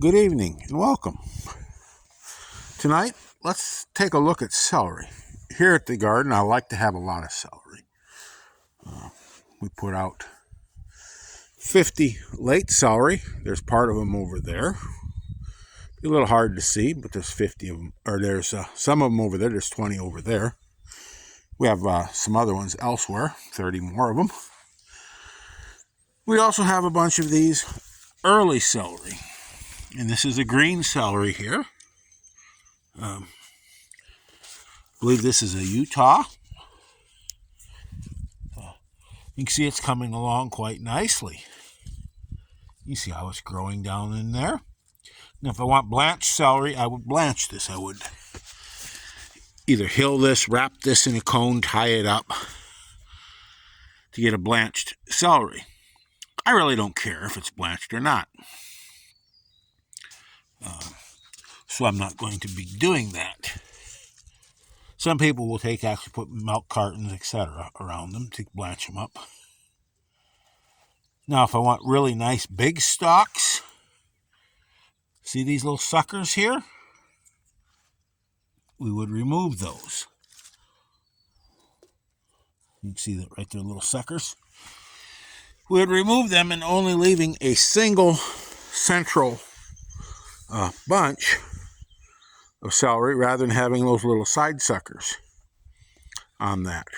Good evening and welcome. Tonight, let's take a look at celery. Here at the garden, I like to have a lot of celery. We put out 50 late celery. There's part of them over there. A little hard to see, but there's 50 of them, or there's some of them over there. There's 20 over there. We have some other ones elsewhere, 30 more of them. We also have a bunch of these early celery. And this is a green celery here. I believe this is a Utah. You can see it's coming along quite nicely. You see how it's growing down in there. Now, if I want blanched celery, I would blanch this. I would either hill this, wrap this in a cone, tie it up to get a blanched celery. I really don't care if it's blanched or not. So I'm not going to be doing that. Some people will actually put milk cartons, etc. around them to blanch them up. Now, if I want really nice big stalks, see these little suckers here? We would remove those. You can see that right there, little suckers. We would remove them and only leaving a single central bunch of celery rather than having those little side suckers on that.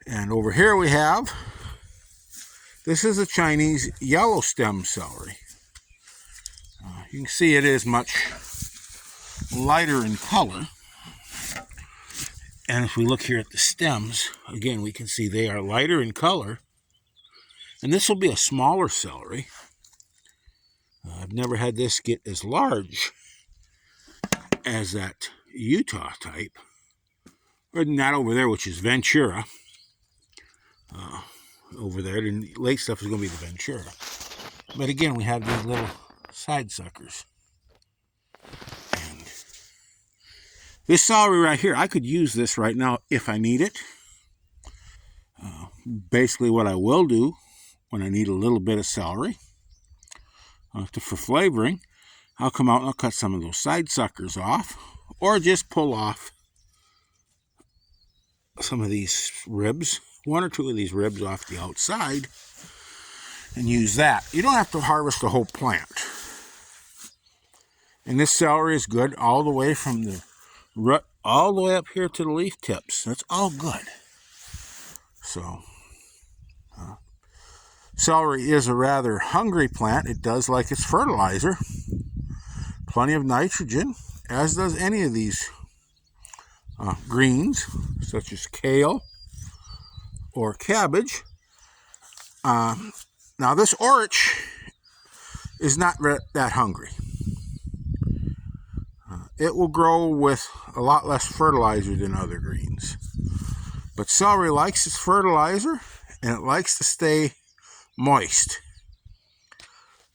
And over here we have, this is a Chinese yellow stem celery. You can see it is much lighter in color. And if we look here at the stems, again, we can see they are lighter in color. And this will be a smaller celery. I've never had this get as large as that Utah type. Or than that over there, which is Ventura. Over there, the late stuff is going to be the Ventura. But again, we have these little side suckers. And this celery right here, I could use this right now if I need it. Basically what I will do when I need a little bit of celery for flavoring, I'll come out and I'll cut some of those side suckers off, or just pull off some of these ribs, one or two of these ribs off the outside, and use that. You don't have to harvest the whole plant. And this celery is good all the way from the root all the way up here to the leaf tips. That's all good. So, celery is a rather hungry plant. It does like its fertilizer. Plenty of nitrogen, as does any of these greens, such as kale or cabbage. Now this orch is not that hungry. It will grow with a lot less fertilizer than other greens. But celery likes its fertilizer, and it likes to stay moist.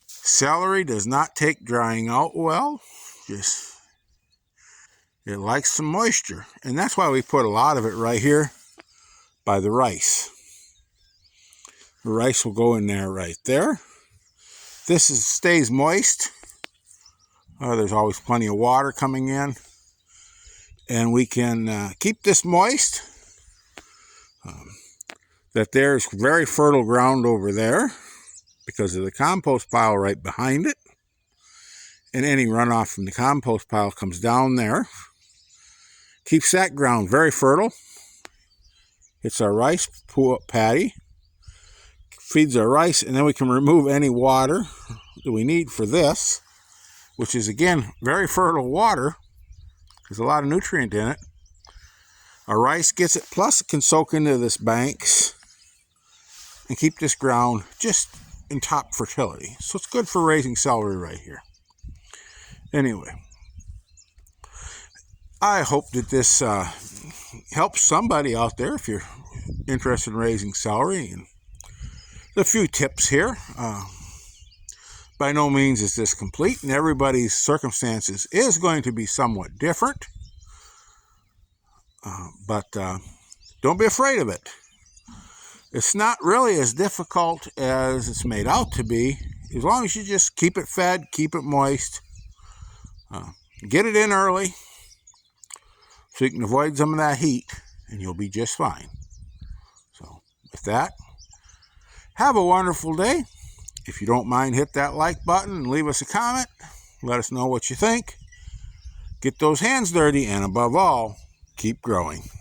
Celery does not take drying out well. It likes some moisture. And that's why we put a lot of it right here by the rice. The rice will go in there right there. This stays moist. There's always plenty of water coming in. And we can keep this moist. That there's very fertile ground over there because of the compost pile right behind it. And any runoff from the compost pile comes down there. Keeps that ground very fertile. It's our rice paddy. Feeds our rice, and then we can remove any water that we need for this, which is, again, very fertile water. There's a lot of nutrient in it. Our rice gets it, plus it can soak into this banks and keep this ground just in top fertility. So it's good for raising celery right here. Anyway, I hope that this helps somebody out there if you're interested in raising celery. And a few tips here. By no means is this complete, and everybody's circumstances is going to be somewhat different. But don't be afraid of it. It's not really as difficult as it's made out to be as long as you just keep it fed, keep it moist, get it in early so you can avoid some of that heat, and you'll be just fine. So with that, have a wonderful day. If you don't mind, hit that like button and leave us a comment. Let us know what you think. Get those hands dirty, and above all, keep growing.